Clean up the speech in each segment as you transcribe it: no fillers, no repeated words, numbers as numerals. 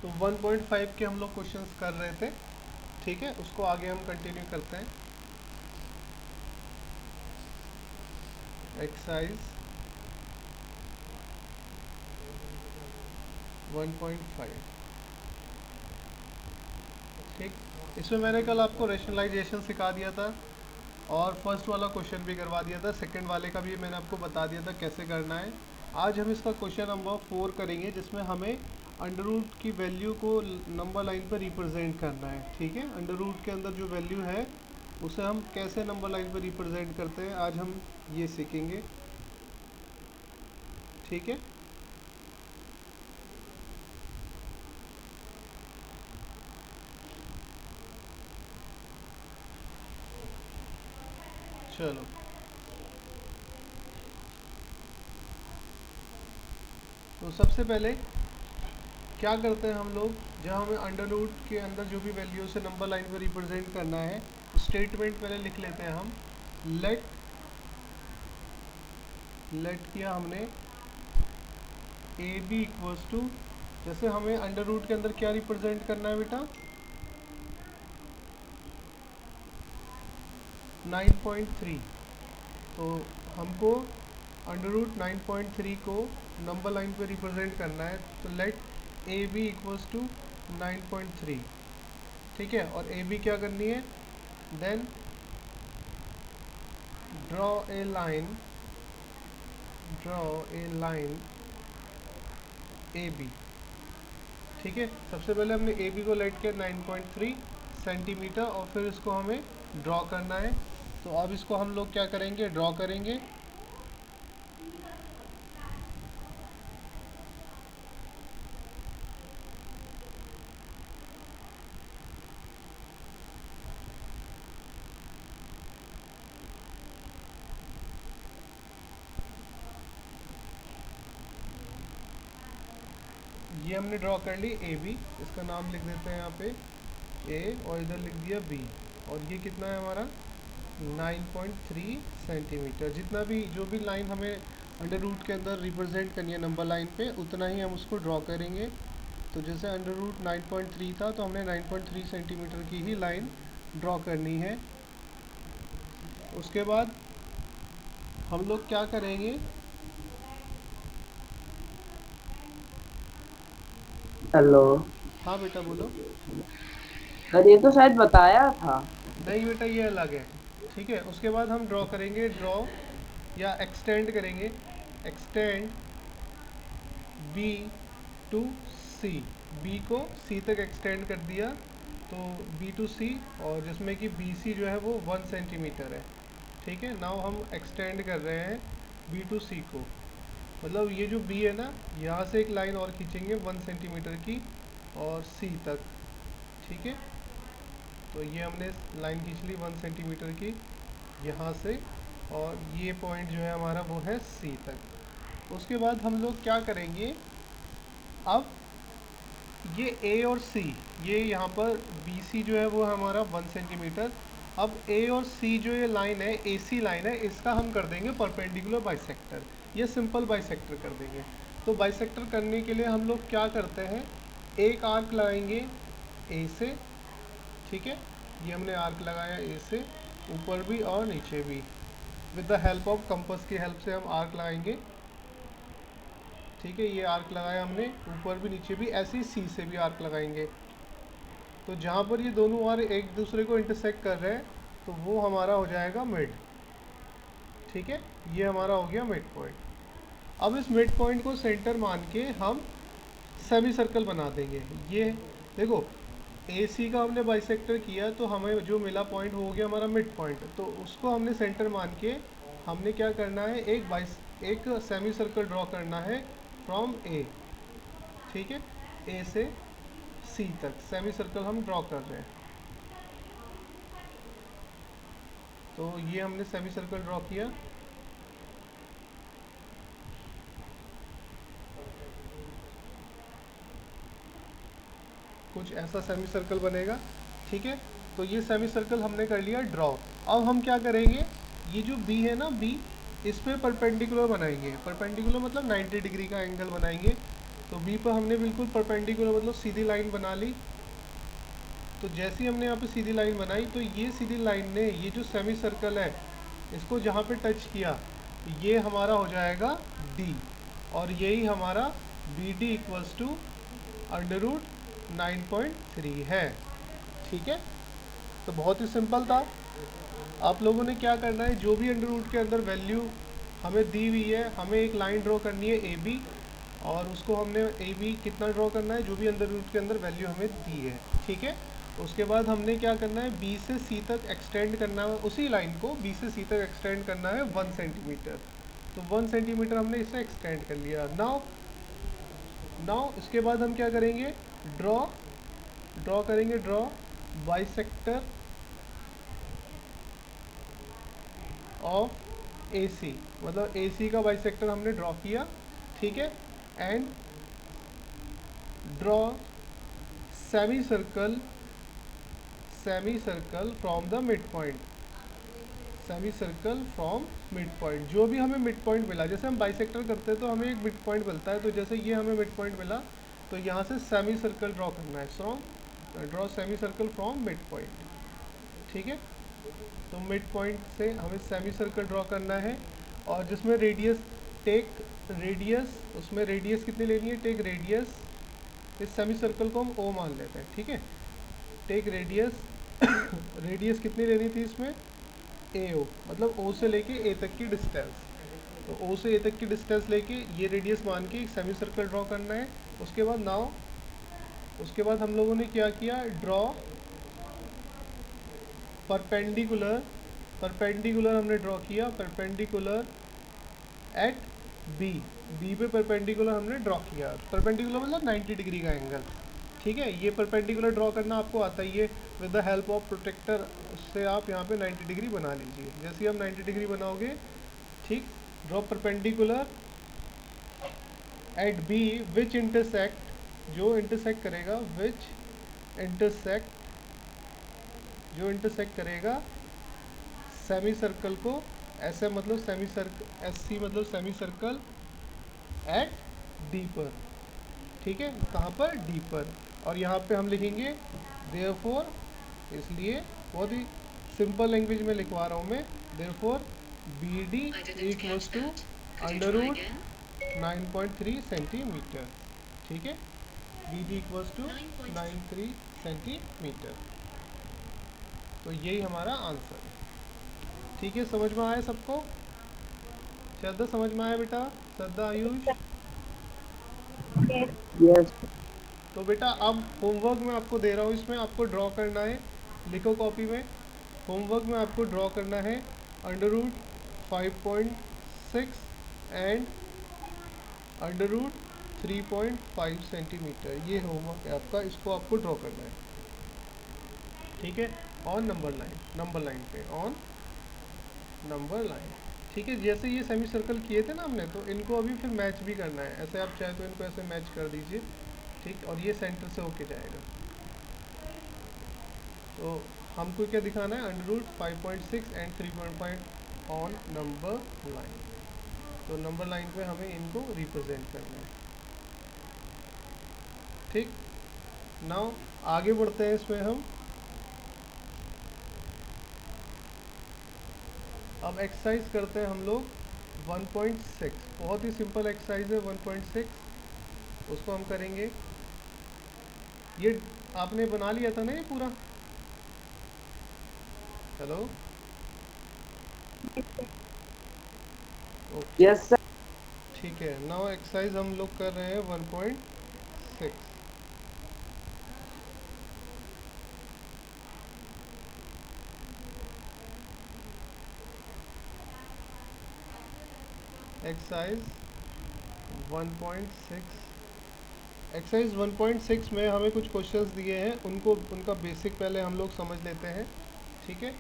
तो 1.5 के हम लोग क्वेश्चंस कर रहे थे, ठीक है। उसको आगे हम कंटिन्यू करते हैं। एक्सरसाइज 1.5, ठीक। इसमें मैंने कल आपको रेशनलाइजेशन सिखा दिया था और फर्स्ट वाला क्वेश्चन भी करवा दिया था, सेकंड वाले का भी मैंने आपको बता दिया था कैसे करना है। आज हम इसका क्वेश्चन नंबर 4 करेंगे, जिसमें हमें अंडर रूट की वैल्यू को नंबर लाइन पर रिप्रेजेंट करना है, ठीक है। अंडर रूट के अंदर जो वैल्यू है उसे हम कैसे नंबर लाइन पर रिप्रेजेंट करते हैं, आज हम ये सीखेंगे, ठीक है। चलो, तो सबसे पहले क्या करते हैं हम लोग, जब हमें अंडर रूट के अंदर जो भी वैल्यू से नंबर लाइन पर रिप्रेजेंट करना है, स्टेटमेंट पहले लिख लेते हैं हम। लेट किया हमने ए बी इक्वल्स टू, जैसे हमें अंडर रूट के अंदर क्या रिप्रेजेंट करना है बेटा, 9.3। तो हमको अंडर रूट 9.3 को नंबर लाइन पे रिप्रेजेंट करना है, तो let A B equals to 9.3, ठीक है। और ए बी क्या करनी है, then draw a line A B, ठीक है। सबसे पहले हमने ए बी को लेट किया 9.3 सेंटीमीटर और फिर इसको हमें ड्रॉ करना है। तो अब इसको हम लोग क्या करेंगे, ड्रॉ करेंगे। ये हमने ड्रॉ कर ली ए बी, इसका नाम लिख देते हैं यहाँ पे ए और इधर लिख दिया बी। और ये कितना है हमारा 9.3 सेंटीमीटर। जितना भी जो भी लाइन हमें अंडर रूट के अंदर रिप्रेजेंट करनी है नंबर लाइन पे, उतना ही हम उसको ड्रॉ करेंगे। तो जैसे अंडर रूट 9.3 था, तो हमने 9.3 सेंटीमीटर की ही लाइन ड्रॉ करनी है। उसके बाद हम लोग क्या करेंगे, हेलो। हाँ बेटा बोलो। सर ये तो शायद बताया था। नहीं बेटा, ये अलग है, ठीक है। उसके बाद हम ड्रॉ करेंगे, ड्रॉ या एक्सटेंड करेंगे, extend B to C. B को सी तक एक्सटेंड कर दिया, तो बी टू सी, और जिसमें कि बी सी जो है वो 1 सेंटीमीटर है, ठीक है। नाउ हम एक्सटेंड कर रहे हैं बी टू सी को, मतलब ये जो बी है ना, यहाँ से एक लाइन और खींचेंगे 1 सेंटीमीटर की और सी तक, ठीक है। तो ये हमने लाइन खींच ली 1 सेंटीमीटर की यहाँ से, और ये पॉइंट जो है हमारा वो है सी तक। उसके बाद हम लोग क्या करेंगे, अब ये ए और सी, ये यहाँ पर बी सी जो है वो हमारा 1 सेंटीमीटर। अब ए और सी जो ये लाइन है, ए सी लाइन है, इसका हम कर देंगे परपेंडिकुलर बाइसेक्टर, ये सिंपल बाइसेक्टर कर देंगे। तो बाइसेक्टर करने के लिए हम लोग क्या करते हैं, एक आर्क लगाएंगे ए से, ठीक है। ये हमने आर्क लगाया ए से, ऊपर भी और नीचे भी, with the help of compass की हेल्प से हम आर्क लगाएंगे, ठीक है। ये आर्क लगाया हमने, ऊपर भी नीचे भी, ऐसे ही सी से भी आर्क लगाएंगे। तो जहाँ पर ये दोनों आर्क एक दूसरे को इंटरसेक्ट कर रहे हैं, तो वो हमारा हो जाएगा मिड, ठीक है। ये हमारा हो गया मिड पॉइंट। अब इस मिड पॉइंट को सेंटर मान के हम सेमी सर्कल बना देंगे। ये देखो, ए सी का हमने बाइसेक्टर किया, तो हमें जो मिला पॉइंट हो गया हमारा मिड पॉइंट, तो उसको हमने सेंटर मान के हमने क्या करना है, एक सेमी सर्कल ड्रॉ करना है फ्रॉम ए, ठीक है। ए से सी तक सेमी सर्कल हम ड्रॉ कर रहे हैं। तो ये हमने सेमी सर्कल ड्रॉ किया। कुछ ऐसा सेमी सर्कल बनेगा, ठीक है। तो ये सेमी सर्कल हमने कर लिया ड्रॉ। अब हम क्या करेंगे, ये जो बी है ना, बी, इस पे परपेंडिकुलर बनाएंगे। परपेंडिकुलर मतलब 90 डिग्री का एंगल बनाएंगे। तो बी पर हमने बिल्कुल परपेंडिकुलर मतलब सीधी लाइन बना ली। तो जैसे ही हमने यहाँ पे सीधी लाइन बनाई तो ये सीधी लाइन ने ये जो सेमी सर्कल है इसको जहाँ पे टच किया ये हमारा हो जाएगा डी, और यही हमारा B D equals to under root 9.3 है। ठीक है, तो बहुत ही सिंपल था। आप लोगों ने क्या करना है, जो भी अंडर रूट के अंदर वैल्यू हमें दी हुई है, हमें एक लाइन ड्रॉ करनी है ए बी, और उसको हमने ए बी कितना ड्रॉ करना है, जो भी अंडर रूट के अंदर वैल्यू हमें दी है। ठीक है, उसके बाद हमने क्या करना है, बी से सी तक एक्सटेंड करना है, उसी लाइन को बी से सी तक एक्सटेंड करना है 1 सेंटीमीटर। तो 1 सेंटीमीटर हमने इसे एक्सटेंड कर लिया। नाउ इसके बाद हम क्या करेंगे, ड्रॉ करेंगे, ड्रॉ बाइसेक्टर ऑफ ए सी, मतलब ए सी का बाइसेक्टर हमने ड्रॉ किया। ठीक है, and draw semi circle from the mid point, semi circle from mid point. जो भी हमें मिड पॉइंट मिला, जैसे हम बाइसेक्टर करते हैं तो हमें एक मिड पॉइंट मिलता है, तो जैसे ये हमें मिड पॉइंट मिला तो यहाँ से सेमी सर्कल ड्रॉ करना है, draw semi circle from mid point. ठीक है, तो मिड पॉइंट से हमें सेमी सर्कल ड्रॉ करना है, और जिसमें रेडियस उसमें रेडियस कितनी लेनी है, टेक रेडियस, इस सेमी सर्कल को हम ओ मान लेते हैं। ठीक है, टेक रेडियस रेडियस कितनी लेनी थी इसमें, ए ओ, मतलब ओ से लेके ए तक की डिस्टेंस। तो ओ से ए तक की डिस्टेंस लेके ये रेडियस मान के एक सेमी सर्कल ड्रॉ करना है। उसके बाद हम लोगों ने क्या किया, ड्रॉ परपेंडिकुलर हमने ड्रॉ किया, परपेंडिकुलर एट बी, बी पे परपेंडिकुलर हमने ड्रॉ किया। परपेंडिकुलर मतलब 90 डिग्री का एंगल। ठीक है, ये परपेंडिकुलर ड्रॉ करना आपको आता ही है, with the help of protractor से आप यहाँ पे 90 डिग्री बना लीजिए। जैसे ही हम 90 डिग्री बनाओगे, ठीक, draw perpendicular at B which intersect, जो इंटरसेक्ट करेगा, जो इंटरसेक्ट करेगा सेमी सर्कल को, ऐसे मतलब सेमी सर्कल, एस सी मतलब सेमी सर्कल एट डी पर। ठीक है, कहाँ पर, डी पर, और यहाँ पे हम लिखेंगे देयरफॉर, इसलिए बहुत ही सिंपल लैंग्वेज में लिखवा रहा हूँ मैं, therefore B D equals to under root 9.3 centimetre. ठीक है, B D equals to 93 centimetre. तो यही हमारा आंसर है। ठीक है, समझ में आया सबको, श्रद्धा समझ में आया बेटा, श्रद्धा आयुष? यस। तो बेटा अब होमवर्क मैं आपको दे रहा हूँ, इसमें आपको ड्रॉ करना है, लिखो कॉपी में, होमवर्क में आपको ड्रॉ करना है under root 5.6 and under root 3.5 centimetre. ये होमवर्क है आपका, इसको आपको ड्रॉ करना है। ठीक है, ऑन नंबर लाइन पे, ऑन नंबर लाइन। ठीक है, जैसे ये सेमी सर्कल किए थे ना हमने, तो इनको अभी फिर मैच भी करना है, ऐसे आप चाहे तो इनको ऐसे मैच कर दीजिए। ठीक, और ये सेंटर से होके जाएगा। तो हमको क्या दिखाना है, under root 5.6 and 3.5 on number line. तो नंबर लाइन पे हमें इनको रिप्रेजेंट करना है। ठीक, नाउ आगे बढ़ते हैं, इसमें हम अब एक्सरसाइज करते हैं हम लोग 1.6। बहुत ही सिंपल एक्सरसाइज है 1.6, उसको हम करेंगे। ये आपने बना लिया था ना ये पूरा, हेलो? Okay, yes sir. ठीक है, नाउ एक्सरसाइज हम लोग कर रहे हैं 1.6। एक्सरसाइज 1.6, एक्सरसाइज 1.6 में हमें कुछ क्वेश्चंस दिए हैं, उनका बेसिक पहले हम लोग समझ लेते हैं। ठीक है,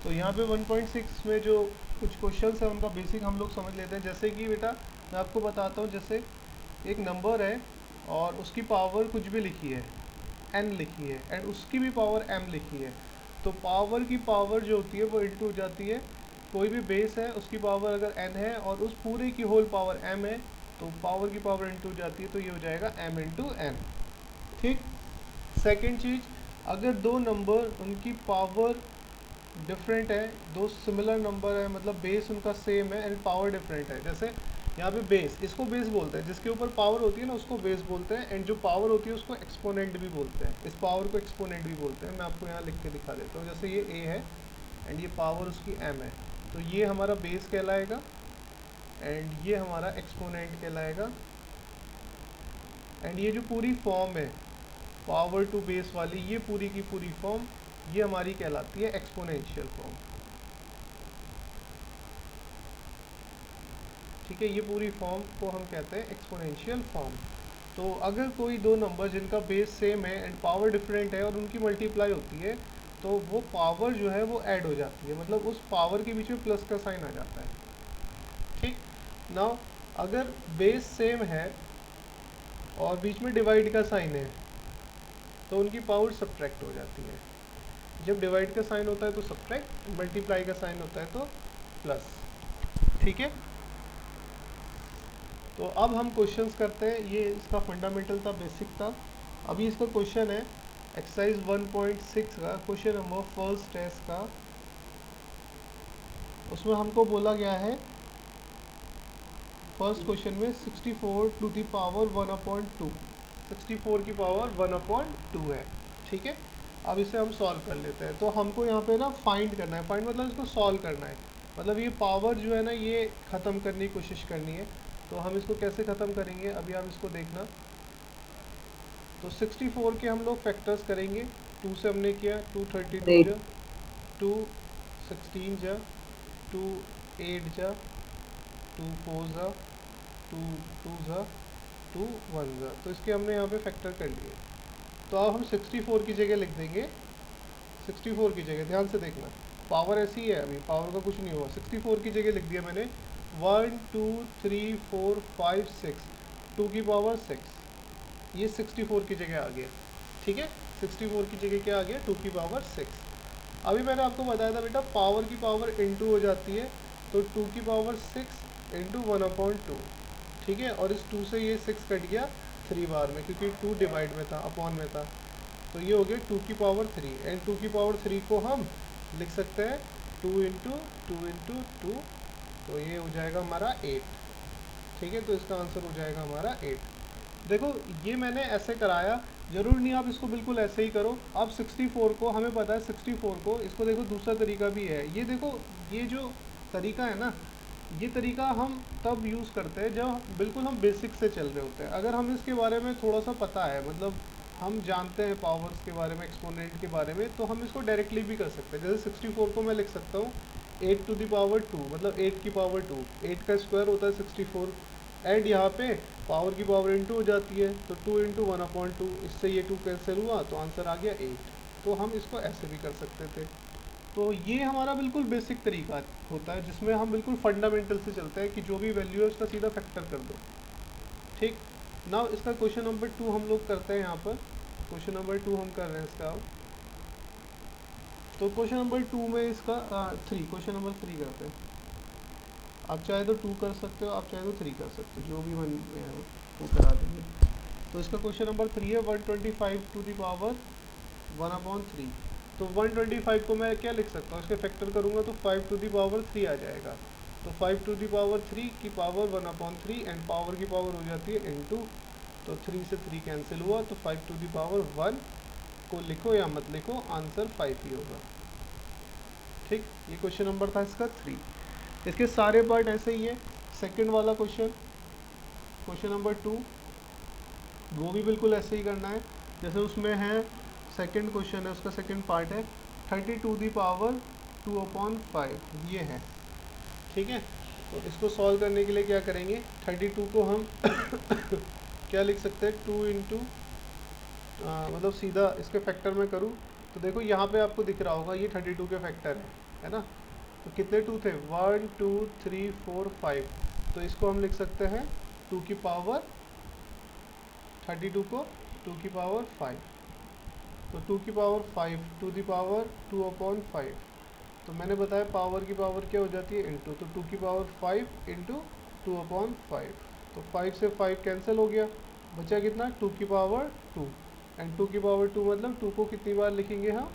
तो यहाँ पे 1.6 में जो कुछ क्वेश्चंस है उनका बेसिक हम लोग समझ लेते हैं। जैसे कि बेटा मैं आपको बताता हूँ, जैसे एक नंबर है और उसकी पावर कुछ भी लिखी है, n लिखी है, एंड उसकी भी पावर m लिखी है। तो पावर की पावर जो होती है वो इंटू हो जाती है, कोई भी बेस है उसकी पावर अगर n है और उस पूरे की होल पावर m है तो पावर की पावर इंटू हो जाती है, तो ये हो जाएगा m इंटू n। ठीक। सेकेंड चीज़, अगर दो नंबर उनकी पावर डिफरेंट है, दो सिमिलर नंबर है, मतलब बेस उनका सेम है एंड पावर डिफरेंट है। जैसे यहाँ पे बेस, इसको बेस बोलते हैं, जिसके ऊपर पावर होती है ना उसको बेस बोलते हैं, एंड जो पावर होती है उसको एक्सपोनेंट भी बोलते हैं। इस पावर को एक्सपोनेंट भी बोलते हैं। मैं आपको यहाँ लिख के दिखा देता हूँ। जैसे ये a है एंड ये पावर उसकी m है, तो ये हमारा बेस कहलाएगा एंड ये हमारा एक्सपोनेंट कहलाएगा। एंड ये जो पूरी फॉर्म है पावर टू बेस वाली, ये पूरी की पूरी फॉर्म ये हमारी कहलाती है एक्सपोनेंशियल फॉर्म। ठीक है, ये पूरी फॉर्म को हम कहते हैं एक्सपोनेंशियल फॉर्म। तो अगर कोई दो नंबर जिनका बेस सेम है एंड पावर डिफरेंट है और उनकी मल्टीप्लाई होती है तो वो पावर जो है वो ऐड हो जाती है, मतलब उस पावर के बीच में प्लस का साइन आ जाता है। ठीक। नाउ अगर बेस सेम है और बीच में डिवाइड का साइन है तो उनकी पावर सब्ट्रैक्ट हो जाती है। जब डिवाइड का साइन होता है तो सब्ट्रैक्ट, मल्टीप्लाई का साइन होता है तो प्लस। ठीक है, तो अब हम क्वेश्चंस करते हैं। ये इसका फंडामेंटल था, बेसिक था। अभी इसका क्वेश्चन है एक्सरसाइज 1.6 का क्वेश्चन नंबर फर्स्ट है इसका। उसमें हमको बोला गया है फर्स्ट क्वेश्चन में 64 टू द पावर 1/2, 64 की पावर 1/2 है। ठीक है, अब इसे हम सॉल्व कर लेते हैं। तो हमको यहाँ पे ना फाइंड करना है, फाइंड मतलब इसको सॉल्व करना है, मतलब ये पावर जो है ना ये ख़त्म करने की कोशिश करनी है। तो हम इसको कैसे ख़त्म करेंगे अभी आप इसको देखना। तो 64 के हम लोग फैक्टर्स करेंगे। 2 से हमने किया 2 32 जा, 2 16 जा, 2 8 जा, 2 4 जा, 2 2 जा, 2 1 जा। तो इसके हमने यहाँ पे फैक्टर कर लिए। तो अब हम 64 की जगह लिख देंगे, 64 की जगह ध्यान से देखना, पावर ऐसी ही है, अभी पावर का कुछ नहीं हुआ। 64 की जगह लिख दिया मैंने 1 2 3 4 5 6, 2 की पावर 6, ये 64 की जगह आ गया। ठीक है, 64 की जगह क्या आ गया, 2 की पावर 6। अभी मैंने आपको बताया था बेटा पावर की पावर इंटू हो जाती है, तो 2 की पावर 6 इंटू 1/2। ठीक है, और इस 2 से ये 6 कट गया 3 बार में, क्योंकि 2 डिवाइड में था, अपॉन में था। तो ये हो गया 2 की पावर 3, एंड 2 की पावर 3 को हम लिख सकते हैं 2 इंटू 2 इंटू 2, तो ये हो जाएगा हमारा 8। ठीक है, तो इसका आंसर हो जाएगा हमारा 8। देखो ये मैंने ऐसे कराया, ज़रूर नहीं आप इसको बिल्कुल ऐसे ही करो। अब 64 को हमें पता है 64 को, इसको देखो दूसरा तरीका भी है। ये देखो ये जो तरीका है ना, ये तरीका हम तब यूज़ करते हैं जब बिल्कुल हम बेसिक से चल रहे होते हैं। अगर हम इसके बारे में थोड़ा सा पता है, मतलब हम जानते हैं पावर्स के बारे में, एक्सपोनेंट के बारे में, तो हम इसको डायरेक्टली भी कर सकते हैं। जैसे 64 को मैं लिख सकता हूँ 8 टू द पावर 2, मतलब 8 की पावर 2, 8 का स्क्वायर होता है 64, एंड यहाँ पे पावर की पावर इंटू हो जाती है, तो 2 इंटू 1/2, इससे ये 2 कैंसिल हुआ तो आंसर आ गया 8। तो हम इसको ऐसे भी कर सकते थे। तो ये हमारा बिल्कुल बेसिक तरीका होता है जिसमें हम बिल्कुल फंडामेंटल से चलते हैं कि जो भी वैल्यू है उसका सीधा फैक्टर कर दो। ठीक। नाउ इसका क्वेश्चन नंबर 2 हम लोग करते हैं। यहाँ पर क्वेश्चन नंबर 2 हम कर रहे हैं इसका। तो क्वेश्चन नंबर 2 में इसका 3, क्वेश्चन नंबर 3 करते हैं। आप चाहे तो 2 कर सकते हो, आप चाहे तो 3 कर सकते हो, जो भी मन में है वो करा देंगे। तो इसका क्वेश्चन नंबर 3 है 125 टू द पावर 1/3। तो 125 को मैं क्या लिख सकता हूँ, इसके फैक्टर करूँगा तो 5 टू द पावर 3 आ जाएगा। तो 5 टू द पावर 3 की पावर 1/3, एंड पावर की पावर हो जाती है इनटू, तो 3 से 3 कैंसिल हुआ, तो 5 टू द पावर 1 को लिखो या मत लिखो, आंसर 5 ही होगा। ठीक, ये क्वेश्चन नंबर था इसका 3। इसके सारे पार्ट ऐसे ही है। सेकंड वाला क्वेश्चन, क्वेश्चन नंबर 2, वो भी बिल्कुल ऐसे ही करना है जैसे उसमें है। सेकंड क्वेश्चन है, उसका सेकंड पार्ट है 30 टू दी पावर 2/5, ये है। ठीक है, तो इसको सॉल्व करने के लिए क्या करेंगे, 32 को हम क्या लिख सकते हैं, 2 इंटू, मतलब सीधा इसके फैक्टर में करूँ तो देखो यहाँ पे आपको दिख रहा होगा ये 32 के फैक्टर है है ना। तो कितने 2 थे, 1 2 3 4 5, तो इसको हम लिख सकते हैं 2 की पावर 32 को 2 की पावर 5, तो 2 की पावर 5 टू दी पावर 2/5, तो मैंने बताया पावर की पावर क्या हो जाती है इंटू, तो 2 की पावर 5 इंटू 2/5, तो 5 से 5 कैंसिल हो गया, बचा कितना 2 की पावर 2, एंड 2 की पावर 2 मतलब 2 को कितनी बार लिखेंगे हम,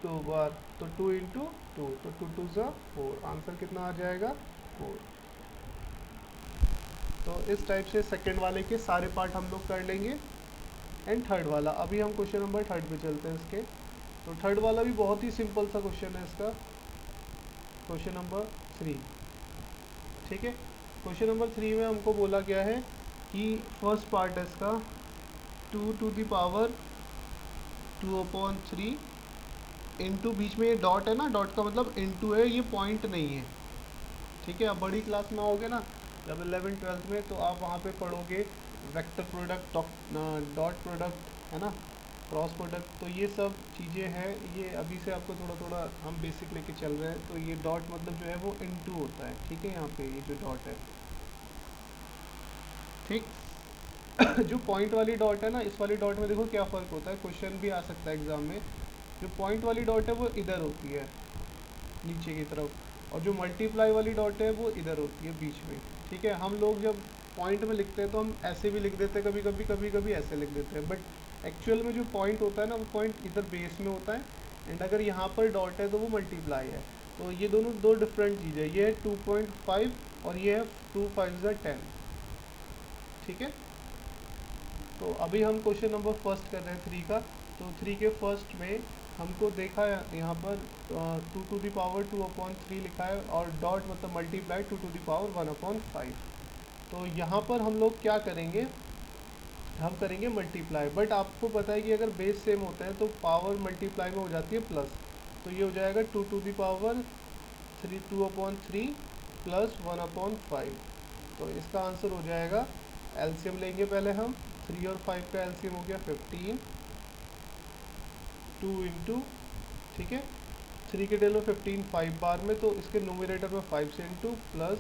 2 बार, तो 2 इंटू 2, तो 2 2 ज़ा 4, आंसर कितना आ जाएगा 4। तो इस टाइप से सेकंड वाले के सारे पार्ट हम लोग कर लेंगे। एंड थर्ड वाला, अभी हम क्वेश्चन नंबर थर्ड पे चलते हैं इसके। तो थर्ड वाला भी बहुत ही सिंपल सा क्वेश्चन है इसका, क्वेश्चन नंबर 3, ठीक है। क्वेश्चन नंबर 3 में हमको बोला गया है कि फर्स्ट पार्ट है इसका 2 टू द पावर 2/3 इंटू, बीच में ये डॉट है ना, डॉट का मतलब इंटू है, ये पॉइंट नहीं है, ठीक है। अब बड़ी क्लास में आओगे ना जब 11th-12th में, तो आप वहाँ पे पढ़ोगे वेक्टर प्रोडक्ट, डॉट प्रोडक्ट, है ना, क्रॉस प्रोडक्ट, तो ये सब चीज़ें हैं, ये अभी से आपको थोड़ा थोड़ा हम बेसिक लेके चल रहे हैं। तो ये डॉट मतलब जो है वो इनटू होता है, ठीक है, यहाँ पे ये जो डॉट है, ठीक। जो पॉइंट वाली डॉट है ना, इस वाली डॉट में देखो क्या फ़र्क होता है, क्वेश्चन भी आ सकता है एग्जाम में। जो पॉइंट वाली डॉट है वो इधर होती है नीचे की तरफ, और जो मल्टीप्लाई वाली डॉट है वो इधर होती है बीच में, ठीक है। हम लोग जब पॉइंट में लिखते हैं तो हम ऐसे भी लिख देते हैं, कभी कभी ऐसे लिख देते हैं, बट एक्चुअल में जो पॉइंट होता है ना, वो पॉइंट इधर बेस में होता है, एंड अगर यहाँ पर डॉट है तो वो मल्टीप्लाई है। तो ये दोनों दो डिफरेंट चीज़ है, ये है 2.5 और ये है 2 5 10, ठीक है। तो अभी हम क्वेश्चन नंबर फर्स्ट कर रहे हैं 3 का। तो 3 के फर्स्ट में हमको देखा यहाँ पर 2 टू दी पावर 2/3 लिखा है, और डॉट मतलब मल्टीप्लाई 2 टू दी पावर 1/5। तो यहाँ पर हम लोग क्या करेंगे, हम करेंगे मल्टीप्लाई, बट आपको पता है कि अगर बेस सेम होते हैं तो पावर मल्टीप्लाई में हो जाती है प्लस, तो ये हो जाएगा 2 टू दी पावर 2/3 प्लस 1/5। तो इसका आंसर हो जाएगा, एलसीएम लेंगे पहले हम, 3 और 5 का एलसीएम हो गया 15, 2 इंटू, ठीक है, 3 के डेलो 15 5 बार में, तो इसके नोमिनेटर में 5 से इंटू प्लस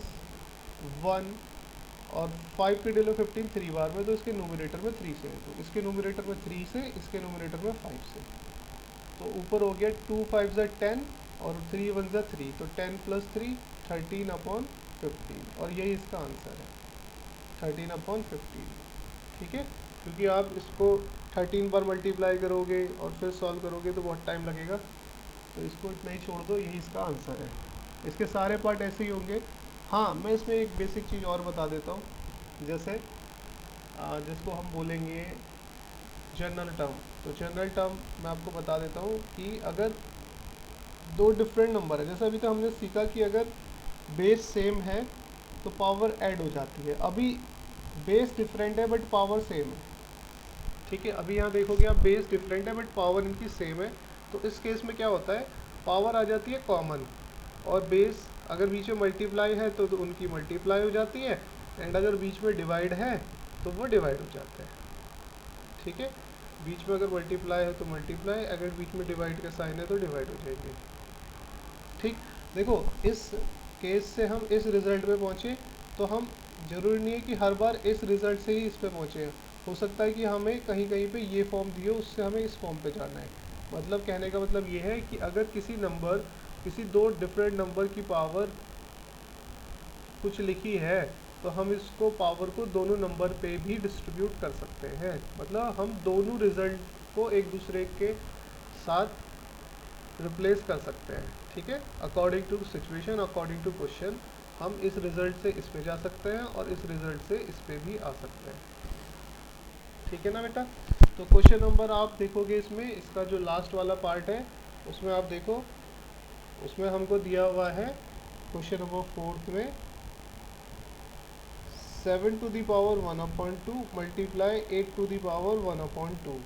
1, और 5 के डेलो 15 3 बार में, तो इसके नोमिनेटर में 3 से इंटू, इसके नोमिनेटर में 3 से, इसके नोमिनेटर में 5 से, तो ऊपर हो गया 2 5 ज़ा 10 और 3 1 ज़ा 3, तो 10 + 3 13/15, और यही इसका आंसर है 13/15, ठीक है। क्योंकि आप इसको 13 बार मल्टीप्लाई करोगे और फिर सॉल्व करोगे तो बहुत टाइम लगेगा, तो इसको इतना ही छोड़ दो, यही इसका आंसर है। इसके सारे पार्ट ऐसे ही होंगे। हाँ, मैं इसमें एक बेसिक चीज़ और बता देता हूँ, जैसे जिसको हम बोलेंगे जनरल टर्म। तो जनरल टर्म मैं आपको बता देता हूँ कि अगर दो डिफरेंट नंबर है, जैसे अभी तो हमने सीखा कि अगर बेस सेम है तो पावर ऐड हो जाती है, अभी बेस डिफरेंट है बट पावर सेम है, ठीक है। अभी यहाँ देखोगे आप, बेस डिफरेंट है बट पावर इनकी सेम है, तो इस केस में क्या होता है, पावर आ जाती है कॉमन, और बेस अगर बीच में मल्टीप्लाई है तो उनकी मल्टीप्लाई हो जाती है, एंड अगर बीच में डिवाइड है तो वो डिवाइड हो जाते हैं, ठीक है। बीच में अगर मल्टीप्लाई है तो मल्टीप्लाई, अगर बीच में डिवाइड का साइन है तो डिवाइड हो जाएंगे, ठीक। देखो इस केस से हम इस रिज़ल्ट पे पहुँचे, तो हम ज़रूरी नहीं है कि हर बार इस रिज़ल्ट से ही इस पे पहुँचे, हो सकता है कि हमें कहीं कहीं पे ये फॉर्म दिए, उससे हमें इस फॉर्म पे जाना है। मतलब कहने का मतलब ये है कि अगर किसी दो डिफरेंट नंबर की पावर कुछ लिखी है, तो हम इसको पावर को दोनों नंबर पे भी डिस्ट्रीब्यूट कर सकते हैं, मतलब हम दोनों रिज़ल्ट को एक दूसरे के साथ रिप्लेस कर सकते हैं, ठीक है। According to situation, according to question, हम इस रिज़ल्ट से इस पे जा सकते हैं और इस रिज़ल्ट से इस पे भी आ सकते हैं, ठीक है ना बेटा। तो क्वेश्चन नंबर आप देखोगे इसमें, इसका जो लास्ट वाला पार्ट है उसमें आप देखो, उसमें हमको दिया हुआ है क्वेश्चन नंबर 4 में 7 to the power 1/2 multiply 8 to the power 1/2।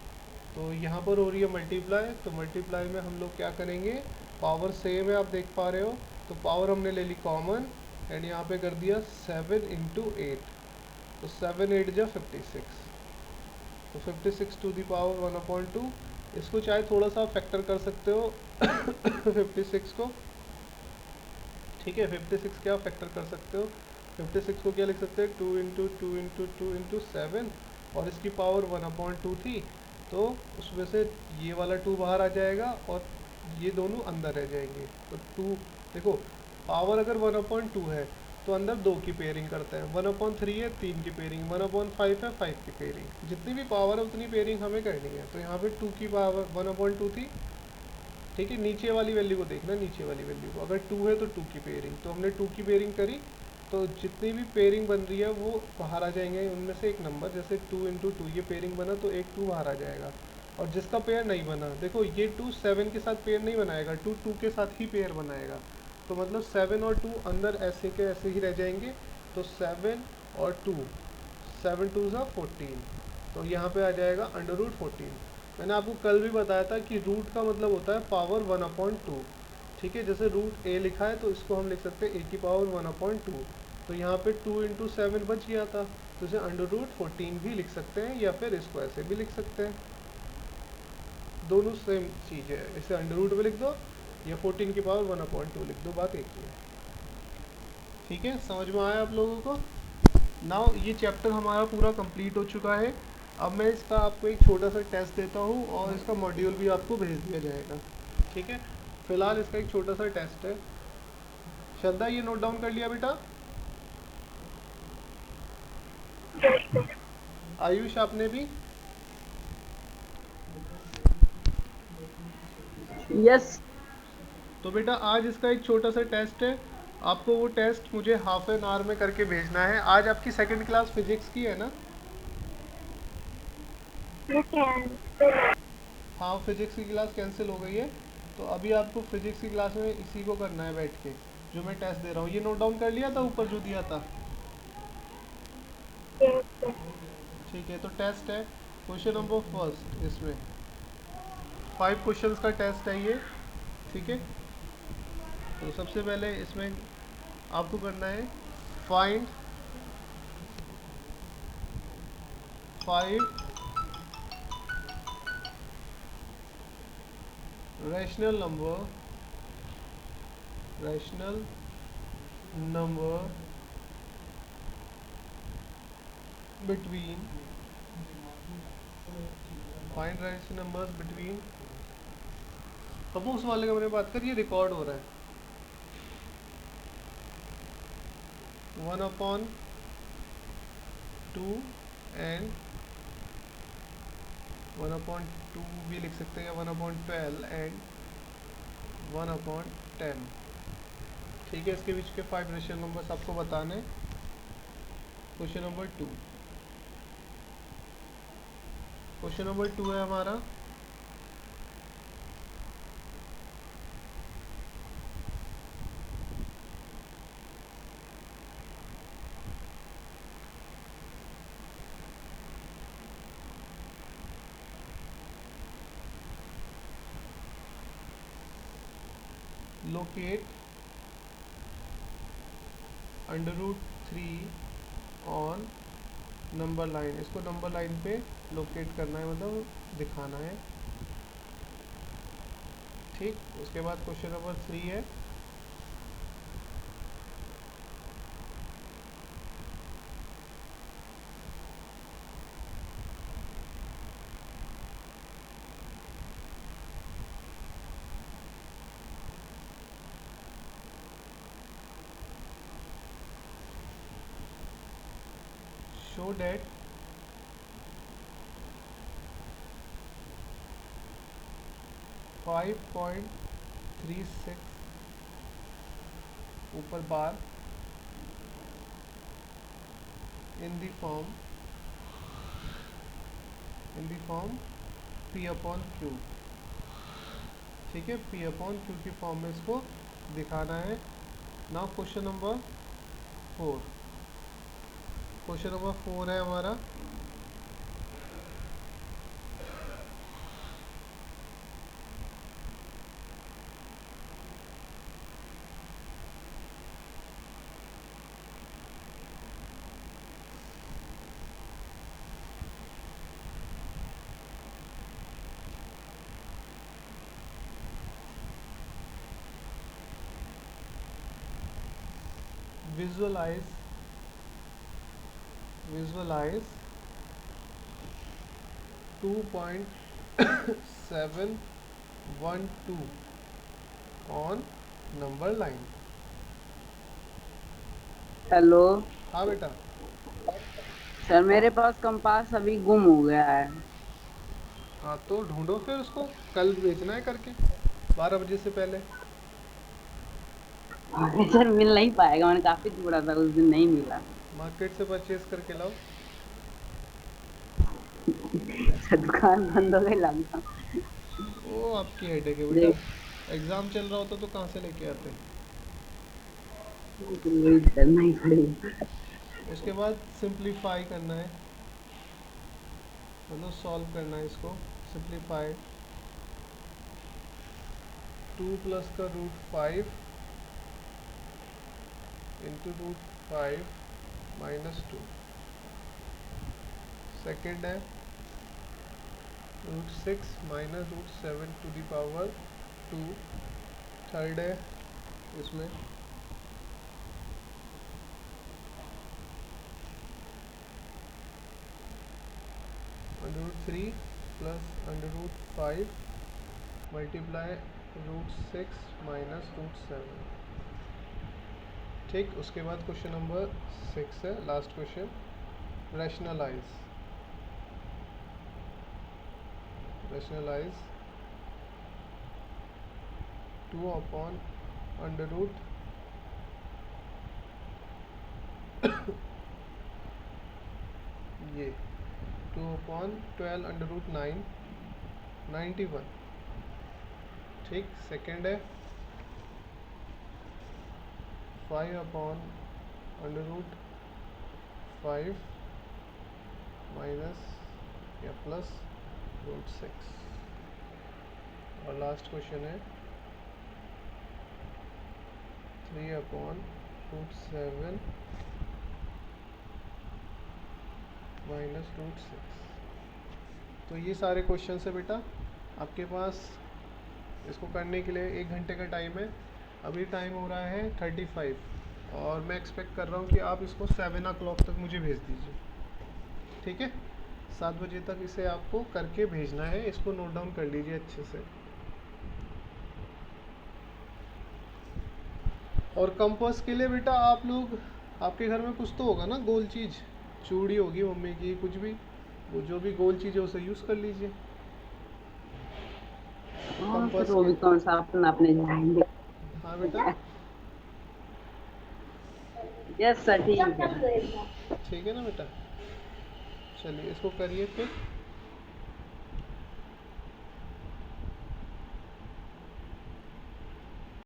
तो यहाँ पर हो रही है मल्टीप्लाई, तो मल्टीप्लाई में हम लोग क्या करेंगे, पावर सेम है आप देख पा रहे हो, तो पावर हमने ले ली कॉमन, एंड यहाँ पे कर दिया 7 इंटू 8, तो 7 8 जा 56, तो 56 टू दी पावर 1/2। इसको चाहे थोड़ा सा फैक्टर कर सकते हो 56 को, ठीक है, 56 क्या फैक्टर कर सकते हो, 56 को क्या लिख सकते हैं, 2 × 2 × 2 × 7, और इसकी पावर 1/2 थी, तो उसमें से ये वाला 2 बाहर आ जाएगा और ये दोनों अंदर रह जाएंगे। तो 2 देखो, पावर अगर 1/2 है तो अंदर 2 की पेयरिंग करता है, 1/3 है 3 की पेयरिंग, 1/5 है 5 की पेयरिंग, जितनी भी पावर है उतनी पेयरिंग हमें करनी है। तो यहाँ पे 2 की पावर 1/2 थी, ठीक है। नीचे वाली वैल्यू को देखना, नीचे वाली वैल्यू को, अगर 2 है तो 2 की पेयरिंग, तो हमने 2 की पेयरिंग करी, तो जितनी भी पेयरिंग बन रही है वो बाहर आ जाएंगे, उनमें से एक नंबर, जैसे 2 × 2 ये पेयरिंग बना तो एक 2 बाहर आ जाएगा। और जिसका पेयर नहीं बना, देखो ये 2 7 के साथ पेयर नहीं बनाएगा, 2 2 के साथ ही पेयर बनाएगा, तो मतलब 7 और 2 अंदर ऐसे के ऐसे ही रह जाएंगे। तो 7 और 2, 7 2 ज़ा 14, तो यहाँ पे आ जाएगा √14। मैंने आपको कल भी बताया था कि रूट का मतलब होता है पावर 1/2, ठीक है। जैसे रूट a लिखा है तो इसको हम लिख सकते हैं a की पावर 1/2, तो यहाँ पे 2 × 7 बच गया था, तो इसे √14 भी लिख सकते हैं, या फिर इसको ऐसे भी लिख सकते हैं, दोनों सेम चीज़ है। इसे √ में लिख दो या 14 की पावर 1/2 लिख दो, बात एक ही है। ठीक है, समझ में आया आप लोगों को। नाउ ये चैप्टर हमारा पूरा कंप्लीट हो चुका है। अब मैं इसका आपको एक छोटा सा टेस्ट देता हूँ और इसका मॉड्यूल भी आपको भेज दिया जाएगा, ठीक है। फिलहाल इसका एक छोटा सा टेस्ट है। श्रद्धा ये नोट डाउन कर लिया बेटा? आयुष आपने भी? यस। तो बेटा आज इसका एक छोटा सा टेस्ट है, आपको वो टेस्ट मुझे हाफ एन आवर में करके भेजना है। आज आपकी सेकंड क्लास फिजिक्स की है ना? हाँ, फिजिक्स की क्लास कैंसिल हो गई है, तो अभी आपको फिजिक्स की क्लास में इसी को करना है बैठ के, जो मैं टेस्ट दे रहा हूँ। ये नोट डाउन कर लिया था ऊपर जो दिया था? ठीक है, तो टेस्ट है क्वेश्चन नंबर फर्स्ट, इसमें 5 क्वेश्चंस का टेस्ट है ये, ठीक है। तो सबसे पहले इसमें आपको करना है find 5 rational number between, find rational numbers between, अब उस वाले का मैंने बात करी, ये रिकॉर्ड हो रहा है, 1/2 एंड 1/2 भी लिख सकते हैं, या 1/12 एंड 1/10, ठीक है। इसके बीच के 5 रेशनल नंबर्स आपको बताने। क्वेश्चन नंबर 2, क्वेश्चन नंबर 2 है हमारा लोकेट √3 ऑन नंबर लाइन। इसको नंबर लाइन पे लोकेट करना है, मतलब दिखाना है, ठीक। उसके बाद क्वेश्चन नंबर 3 है शो डेट 5.36 ऊपर बार इन द फॉर्म P/Q, ठीक है। P/Q की फॉर्म में इसको दिखाना है। Now question number 4, question number 4 है हमारा visualise 2.712 on number line. Hello हाँ बेटा। सर, मेरे पास कंपास अभी गुम हो गया है। हाँ तो ढूंढो फिर उसको, कल भेजना है करके 12 बजे से पहले। सर मिल नहीं पाएगा, मैंने काफी ढूंढा था, उस दिन नहीं मिला। मार्केट से परचेज करके लाओ। सर दुकान बंद हो गई लगता। वो आपकी हेडेक है बेटा, देख, एग्ज़ाम चल रहा होता तो कहाँ से लेके आते। वही करना ही पड़ेगा। उसके बाद सिंप्लीफाई करना है, मतलब सॉल्व करना है इसको। सिंप्लीफाई 2 का √5 इंटू √5 -2। सेकेंड है √6 -√7 टू दी पावर 2। थर्ड है इसमें √3 + √5 मल्टीप्लाई √6 -√7। ठीक, उसके बाद क्वेश्चन नंबर 6 है, लास्ट क्वेश्चन। रैशनलाइज 2/√, ये 2/12 √9 91। ठीक, सेकंड है 5/√5 माइनस या प्लस √6। और लास्ट क्वेश्चन है 3/√7 -√6। तो ये सारे क्वेश्चन है बेटा आपके पास। इसको करने के लिए 1 घंटे का टाइम है। अभी टाइम हो रहा है 35, और मैं एक्सपेक्ट कर रहा हूँ कि आप इसको 7 o'clock तक मुझे भेज दीजिए। ठीक है, 7 बजे तक इसे आपको करके भेजना है। इसको नोट डाउन कर लीजिए अच्छे से। और कंपास के लिए बेटा आप लोग, आपके घर में कुछ तो होगा ना गोल चीज़, चूड़ी होगी मम्मी की, कुछ भी, वो जो भी गोल चीज़ है उसे यूज़ कर लीजिए हाँ सर, कंपास वो के। भी कौन सा अपना अपने जाएंगे। हाँ बेटा। यस सर, ठीक है। ठीक है ना बेटा, चलिए इसको करिए फिर।